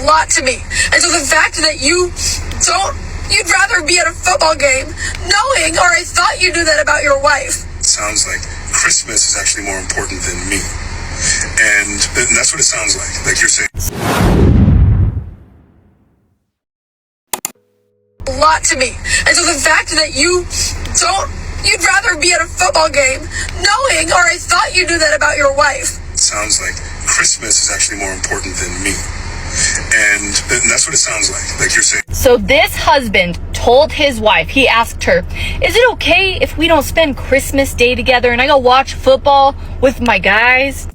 lot to me. And so the fact that you'd rather be at a football game knowing, or I thought you knew that about your wife. Sounds like Christmas is actually more important than me. And that's what it sounds like you're saying. A lot to me. And so the fact that you'd rather be at a football game knowing, or I thought you knew that about your wife. Sounds like Christmas is actually more important than me. And that's what it sounds like you're saying. So this husband told his wife, he asked her, is it okay if we don't spend Christmas Day together and I go watch football with my guys?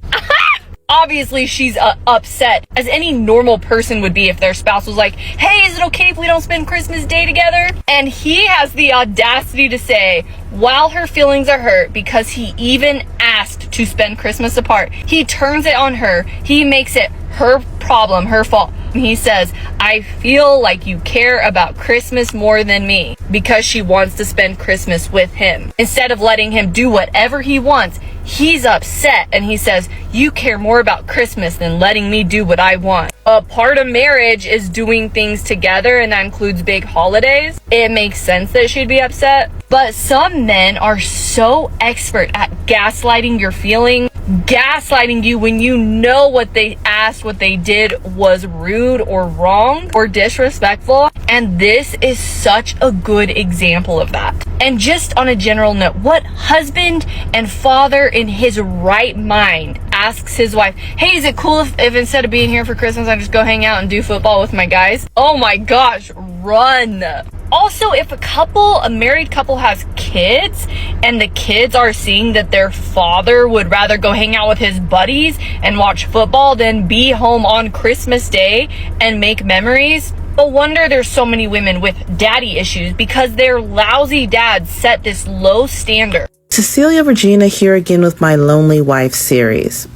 Obviously, she's upset, as any normal person would be if their spouse was like, hey, is it okay if we don't spend Christmas Day together? And he has the audacity to say, while her feelings are hurt because he even asked to spend Christmas apart, he turns it on her. He makes it her problem, her fault. He says, I feel like you care about Christmas more than me, because she wants to spend Christmas with him. Instead of letting him do whatever he wants, he's upset and he says, you care more about Christmas than letting me do what I want. A part of marriage is doing things together, and that includes big holidays. It makes sense that she'd be upset. But some men are so expert at gaslighting your feelings, gaslighting you when you know what they asked, what they did was rude or wrong or disrespectful. And this is such a good example of that. And just on a general note, what husband and father in his right mind asks his wife, hey, is it cool if instead of being here for Christmas, I just go hang out and do football with my guys? Oh my gosh, run. Also, if a married couple has kids and the kids are seeing that their father would rather go hang out with his buddies and watch football than be home on Christmas Day and make memories, no wonder there's so many women with daddy issues, because their lousy dads set this low standard. Cecilia Regina here again with my Lonely Wife series.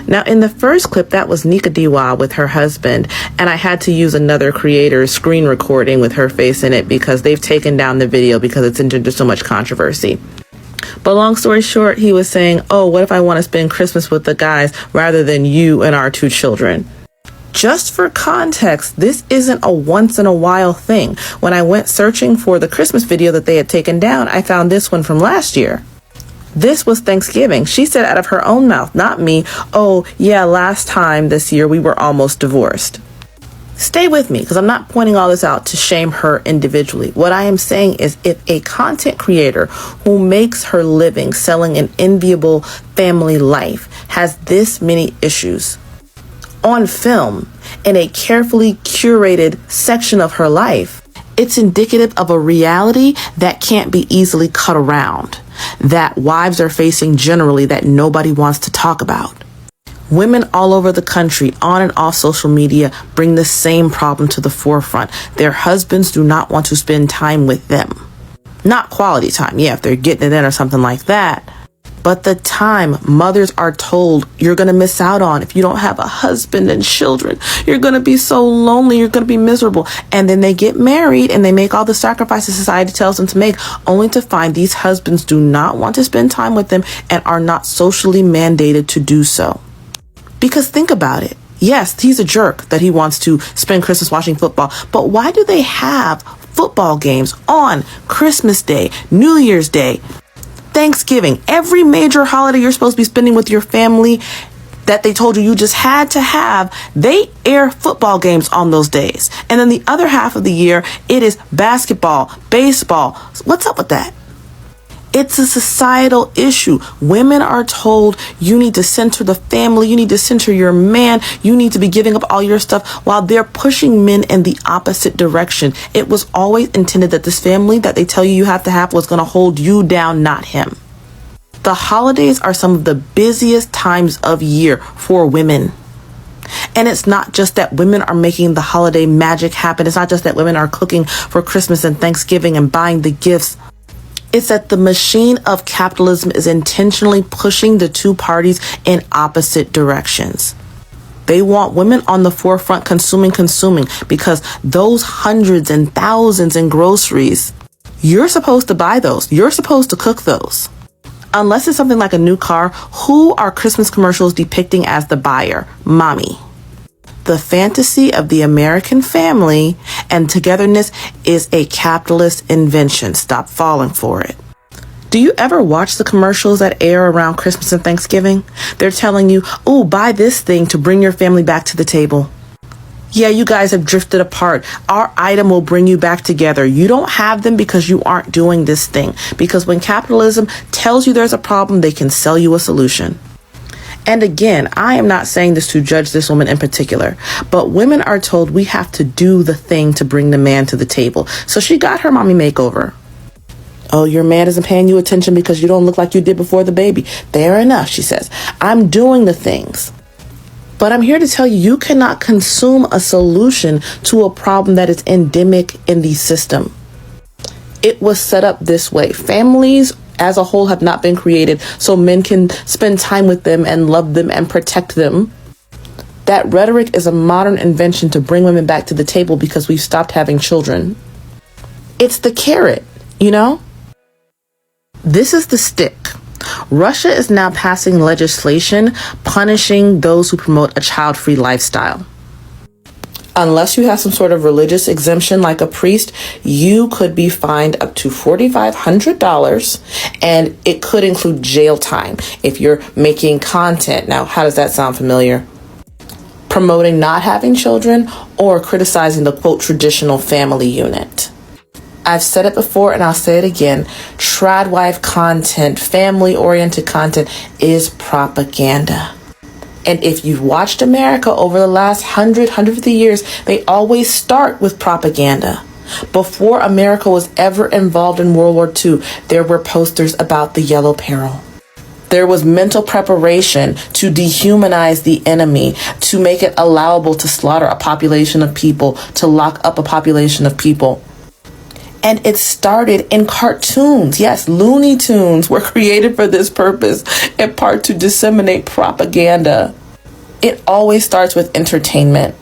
Now, in the first clip, that was Nika Diwa with her husband, and I had to use another creator's screen recording with her face in it because they've taken down the video because it's into so much controversy. But long story short, he was saying, oh, what if I want to spend Christmas with the guys rather than you and our 2 children? Just for context, this isn't a once in a while thing. When I went searching for the Christmas video that they had taken down, I found this one from last year. This was Thanksgiving. She said out of her own mouth, not me, oh, yeah, last time this year we were almost divorced. Stay with me, because I'm not pointing all this out to shame her individually. What I am saying is, if a content creator who makes her living selling an enviable family life has this many issues on film in a carefully curated section of her life, it's indicative of a reality that can't be easily cut around, that wives are facing generally, that nobody wants to talk about. Women all over the country, on and off social media, bring the same problem to the forefront. Their husbands do not want to spend time with them. Not quality time, yeah, if they're getting it in or something like that. But the time mothers are told you're going to miss out on if you don't have a husband and children. You're going to be so lonely. You're going to be miserable. And then they get married and they make all the sacrifices society tells them to make, only to find these husbands do not want to spend time with them and are not socially mandated to do so. Because think about it. Yes, he's a jerk that he wants to spend Christmas watching football. But why do they have football games on Christmas Day, New Year's Day, Thanksgiving, every major holiday you're supposed to be spending with your family that they told you just had to have? They air football games on those days. And then the other half of the year, it is basketball, baseball. What's up with that? It's a societal issue. Women are told you need to center the family, you need to center your man, you need to be giving up all your stuff, while they're pushing men in the opposite direction. It was always intended that this family that they tell you have to have was going to hold you down, not him. The holidays are some of the busiest times of year for women. And it's not just that women are making the holiday magic happen. It's not just that women are cooking for Christmas and Thanksgiving and buying the gifts. It's that the machine of capitalism is intentionally pushing the two parties in opposite directions. They want women on the forefront consuming, because those hundreds and thousands in groceries, you're supposed to buy those. You're supposed to cook those. Unless it's something like a new car, who are Christmas commercials depicting as the buyer? Mommy. The fantasy of the American family and togetherness is a capitalist invention. Stop falling for it. Do you ever watch the commercials that air around Christmas and Thanksgiving? They're telling you, oh, buy this thing to bring your family back to the table. Yeah, you guys have drifted apart. Our item will bring you back together. You don't have them because you aren't doing this thing. Because when capitalism tells you there's a problem, they can sell you a solution. And again, I am not saying this to judge this woman in particular, but women are told we have to do the thing to bring the man to the table. So she got her mommy makeover. Oh, your man isn't paying you attention because you don't look like you did before the baby. Fair enough, she says. I'm doing the things. But I'm here to tell you, you cannot consume a solution to a problem that is endemic in the system. It was set up this way. Families as a whole have not been created so men can spend time with them and love them and protect them. That rhetoric is a modern invention to bring women back to the table because we've stopped having children. It's the carrot, you know? This is the stick. Russia is now passing legislation punishing those who promote a child-free lifestyle. Unless you have some sort of religious exemption like a priest, you could be fined up to $4,500, and it could include jail time if you're making content. Now, how does that sound familiar? Promoting not having children or criticizing the, quote, traditional family unit. I've said it before and I'll say it again. Tradwife content, family-oriented content is propaganda. And if you've watched America over the last 150 years, they always start with propaganda. Before America was ever involved in World War II, there were posters about the Yellow Peril. There was mental preparation to dehumanize the enemy, to make it allowable to slaughter a population of people, to lock up a population of people. And it started in cartoons. Yes, Looney Tunes were created for this purpose, in part to disseminate propaganda. It always starts with entertainment.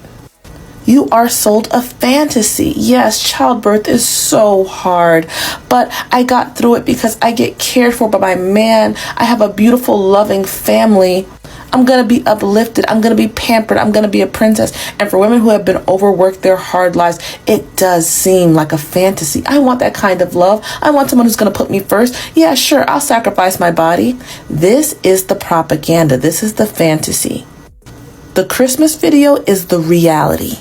You are sold a fantasy. Yes, childbirth is so hard, but I got through it because I get cared for by my man. I have a beautiful, loving family. I'm going to be uplifted. I'm going to be pampered. I'm going to be a princess. And for women who have been overworked their hard lives, it does seem like a fantasy. I want that kind of love. I want someone who's going to put me first. Yeah, sure, I'll sacrifice my body. This is the propaganda. This is the fantasy. The Christmas video is the reality.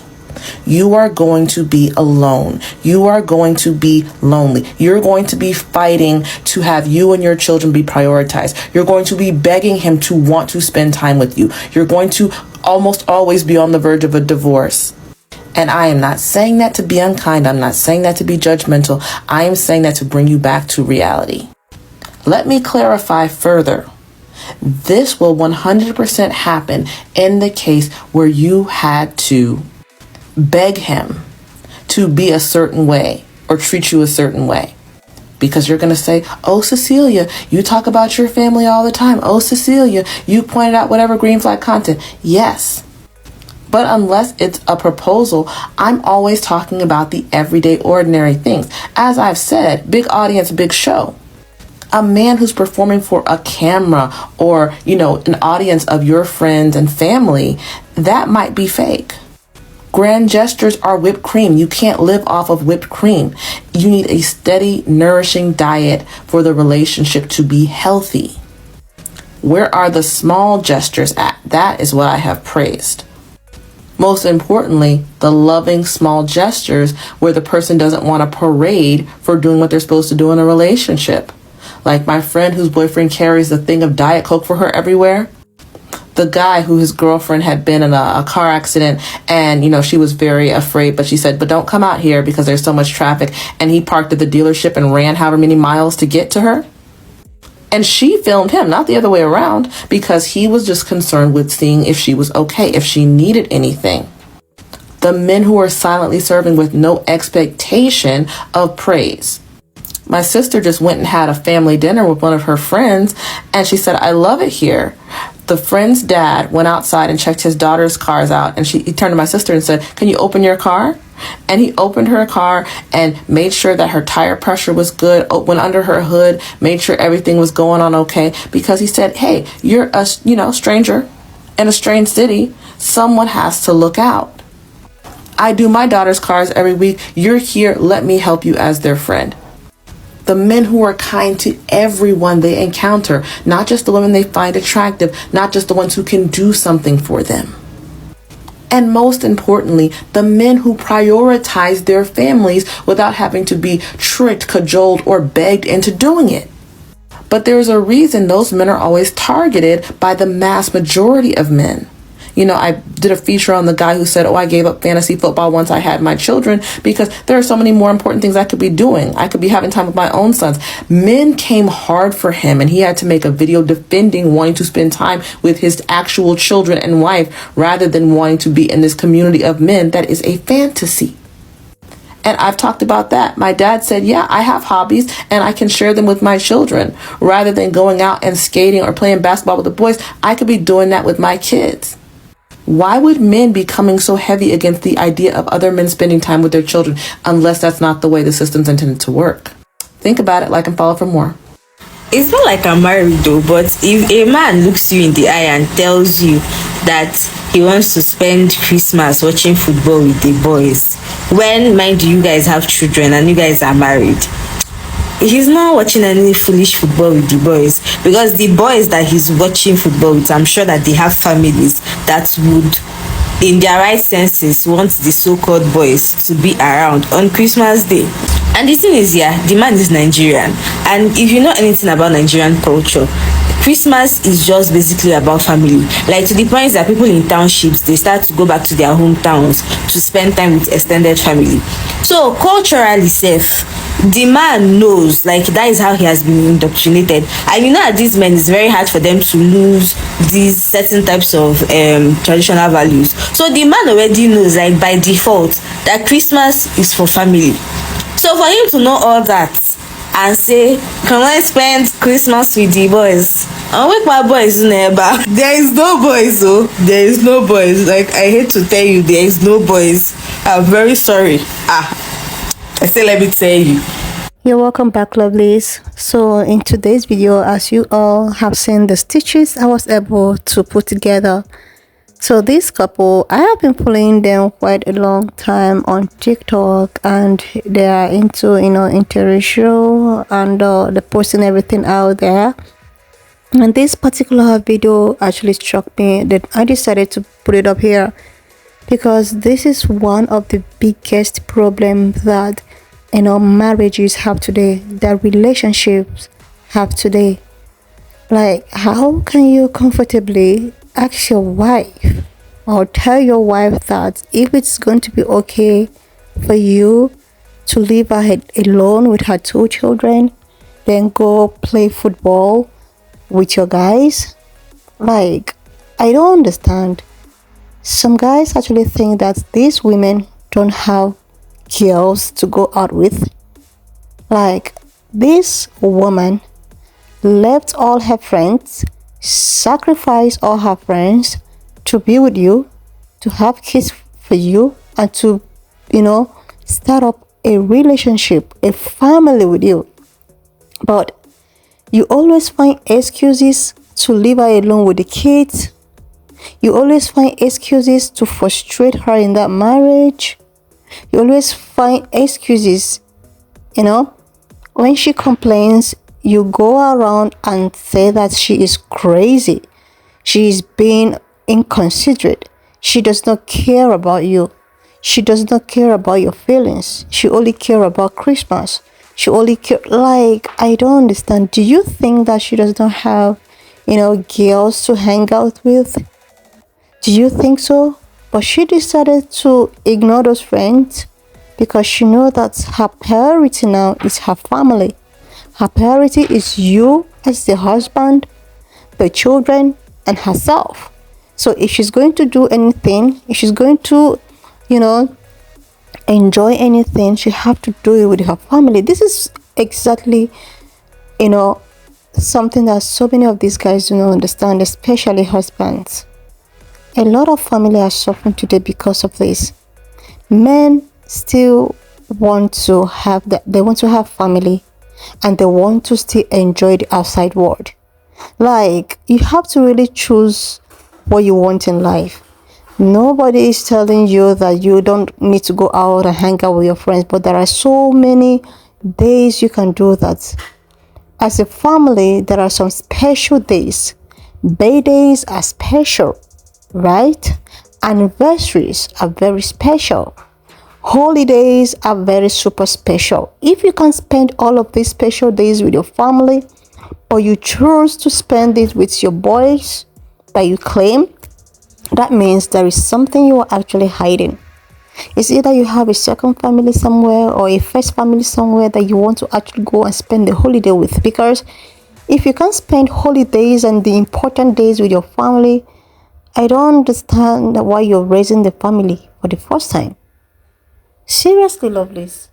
You are going to be alone. You are going to be lonely. You're going to be fighting to have you and your children be prioritized. You're going to be begging him to want to spend time with you. You're going to almost always be on the verge of a divorce. And I am not saying that to be unkind. I'm not saying that to be judgmental. I am saying that to bring you back to reality. Let me clarify further. This will 100% happen in the case where you had to beg him to be a certain way or treat you a certain way. Because you're going to say, oh, Cecilia, you talk about your family all the time. Oh, Cecilia, you pointed out whatever green flag content. Yes. But unless it's a proposal, I'm always talking about the everyday, ordinary things. As I've said, big audience, big show. A man who's performing for a camera or, an audience of your friends and family, that might be fake. Grand gestures are whipped cream. You can't live off of whipped cream. You need a steady, nourishing diet for the relationship to be healthy. Where are the small gestures at? That is what I have praised. Most importantly, the loving small gestures where the person doesn't want a parade for doing what they're supposed to do in a relationship. Like my friend whose boyfriend carries the thing of Diet Coke for her everywhere. The guy who his girlfriend had been in a car accident and, she was very afraid, but she said, but don't come out here because there's so much traffic. And he parked at the dealership and ran however many miles to get to her. And she filmed him, not the other way around, because he was just concerned with seeing if she was okay, if she needed anything. The men who are silently serving with no expectation of praise. My sister just went and had a family dinner with one of her friends, and she said, I love it here. The friend's dad went outside and checked his daughter's cars out, and he turned to my sister and said, can you open your car? And he opened her car and made sure that her tire pressure was good, went under her hood, made sure everything was going on okay, because he said, hey, you're a stranger in a strange city, Someone has to look out. I do my daughter's cars every week. You're here, let me help you as their friend. The men who are kind to everyone they encounter, not just the women they find attractive, not just the ones who can do something for them. And most importantly, the men who prioritize their families without having to be tricked, cajoled, or begged into doing it. But there's a reason those men are always targeted by the mass majority of men. You know, I did a feature on the guy who said, I gave up fantasy football once I had my children because there are so many more important things I could be doing. I could be having time with my own sons. Men came hard for him, and he had to make a video defending wanting to spend time with his actual children and wife rather than wanting to be in this community of men that is a fantasy. And I've talked about that. My dad said, yeah, I have hobbies and I can share them with my children. Rather than going out and skating or playing basketball with the boys, I could be doing that with my kids. Why would men be coming so heavy against the idea of other men spending time with their children unless that's not the way the system's intended to work? Think about it, like and follow for more. It's not like I'm married though, but if a man looks you in the eye and tells you that he wants to spend Christmas watching football with the boys, when, mind you guys have children and you guys are married, he's not watching any foolish football with the boys, because the boys that he's watching football with, I'm sure that they have families that would, in their right senses, want the so-called boys to be around on Christmas Day. And the thing is, yeah, the man is Nigerian, and if you know anything about Nigerian culture, Christmas is just basically about family. Like, to the point that people in townships, they start to go back to their hometowns to spend time with extended family. So culturally safe, the man knows, like, that is how he has been indoctrinated. And you know that these men, it's very hard for them to lose these certain types of traditional values. So the man already knows, like, by default, that Christmas is for family. So for him to know all that and say, can I spend Christmas with the boys? I'll wake my boys never. There is no boys, though. There is no boys. Like, I hate to tell you, there is no boys. I'm very sorry. I still let me tell you. You're welcome back, lovelies. So in today's video, as you all have seen the stitches I was able to put together. So this couple, I have been following them quite a long time on TikTok, and they are into, you know, interracial, and they're posting everything out there. And this particular video actually struck me that I decided to put it up here because this is one of the biggest problems that, you know, marriages have today, that relationships have today. Like, how can you comfortably ask your wife or tell your wife that if it's going to be okay for you to leave her alone with her 2 children, then go play football with your guys? Like, I don't understand. Some guys actually think that these women don't have girls to go out with. Like, this woman left all her friends, sacrificed all her friends to be with you, to have kids for you, and to, you know, start up a relationship, a family with you. But you always find excuses to leave her alone with the kids. You always find excuses to frustrate her in that marriage. You always find excuses, you know. When she complains, you go around and say that she is crazy. She is being inconsiderate. She does not care about you. She does not care about your feelings. She only cares about Christmas. She only cares, like, I don't understand. Do you think that she does not have, you know, girls to hang out with? Do you think so? But she decided to ignore those friends because she knows that her priority now is her family. Her priority is you as the husband, the children, and herself. So if she's going to do anything, if she's going to, you know, enjoy anything, she have to do it with her family. This is exactly, you know, something that so many of these guys do not understand, especially husbands. A lot of family are suffering today because of this. Men still want to have that, they want to have family, and they want to still enjoy the outside world. Like, you have to really choose what you want in life. Nobody is telling you that you don't need to go out and hang out with your friends, but there are so many days you can do that. As a family, there are some special days. Birthdays are special, right? Anniversaries are very special. Holidays are very super special. If you can spend all of these special days with your family, or you choose to spend it with your boys that you claim, that means there is something you are actually hiding. It's either you have a second family somewhere or a first family somewhere that you want to actually go and spend the holiday with. Because if you can't spend holidays and the important days with your family, I don't understand why you're raising the family for the first time. Seriously, lovelies.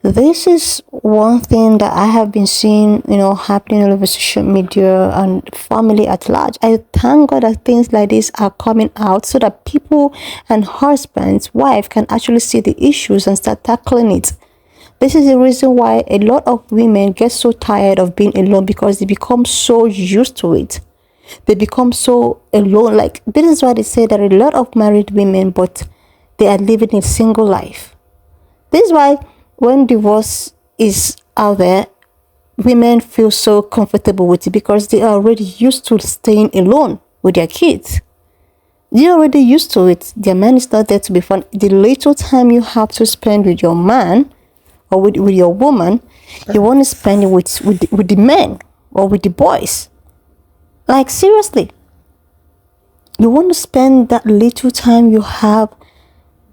This is one thing that I have been seeing, happening all over social media and family at large. I thank God that things like this are coming out so that people and husbands, wife can actually see the issues and start tackling it. This is the reason why a lot of women get so tired of being alone, because they become so used to it. They become so alone. Like, this is why they say there are a lot of married women, but they are living a single life. This is why when divorce is out there, women feel so comfortable with it, because they are already used to staying alone with their kids. They're already used to it. Their man is not there to be fun. The little time you have to spend with your man or with your woman, you want to spend it with the men or with the boys. Like, seriously. You want to spend that little time you have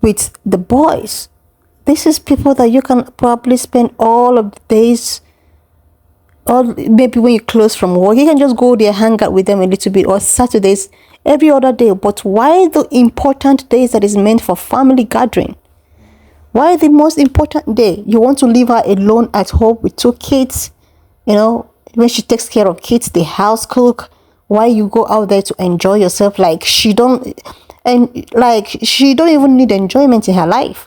with the boys. This is people that you can probably spend all of the days, or maybe when you close from work, you can just go there, hang out with them a little bit, or Saturdays, every other day. But why the important days that is meant for family gathering? Why the most important day? You want to leave her alone at home with 2 kids, when she takes care of kids, the house cook. Why you go out there to enjoy yourself? Like, she don't even need enjoyment in her life.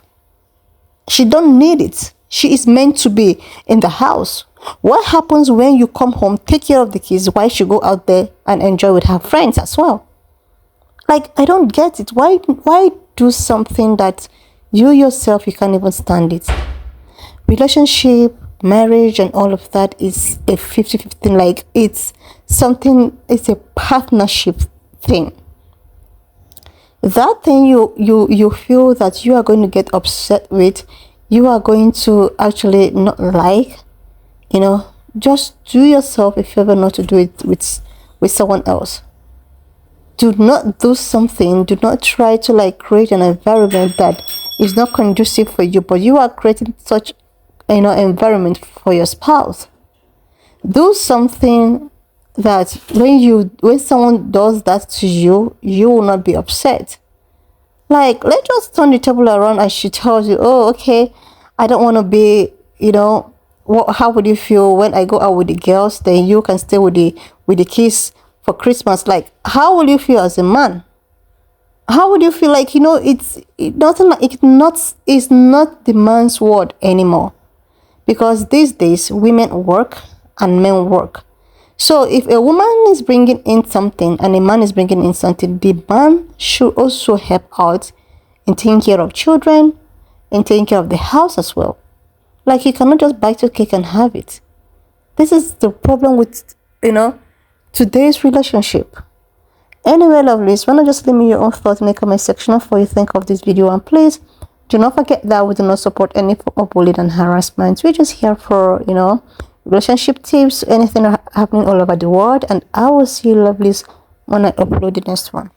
She don't need it. She is meant to be in the house. What happens when you come home, take care of the kids, why she go out there and enjoy with her friends as well? Like, I don't get it. Why do something that you yourself, you can't even stand it? Relationship, marriage, and all of that is a 50-50 thing. Like, it's a partnership thing. That thing you feel that you are going to get upset with, you are going to actually not like, just do yourself a favor not to do it with someone else. Do not do something. Do not try to create an environment that is not conducive for you, but you are creating such environment for your spouse. Do something that when someone does that to you, you will not be upset. Like, let's just turn the table around and she tells you, oh, okay, I don't want to be, how would you feel when I go out with the girls, then you can stay with the kids for Christmas? Like, how will you feel as a man? How would you feel? Like, it's not the man's word anymore, because these days women work and men work. So if a woman is bringing in something and a man is bringing in something, the man should also help out in taking care of children and taking care of the house as well. Like, you cannot just bite your cake and have it. This is the problem with, today's relationship. Anyway, lovelies, why not just leave me your own thoughts in the comment section of what you think of this video. And please do not forget that we do not support any form of bullying and harassment. We're just here for, relationship tips, anything happening all over the world. And I will see you, lovelies, when I upload the next one.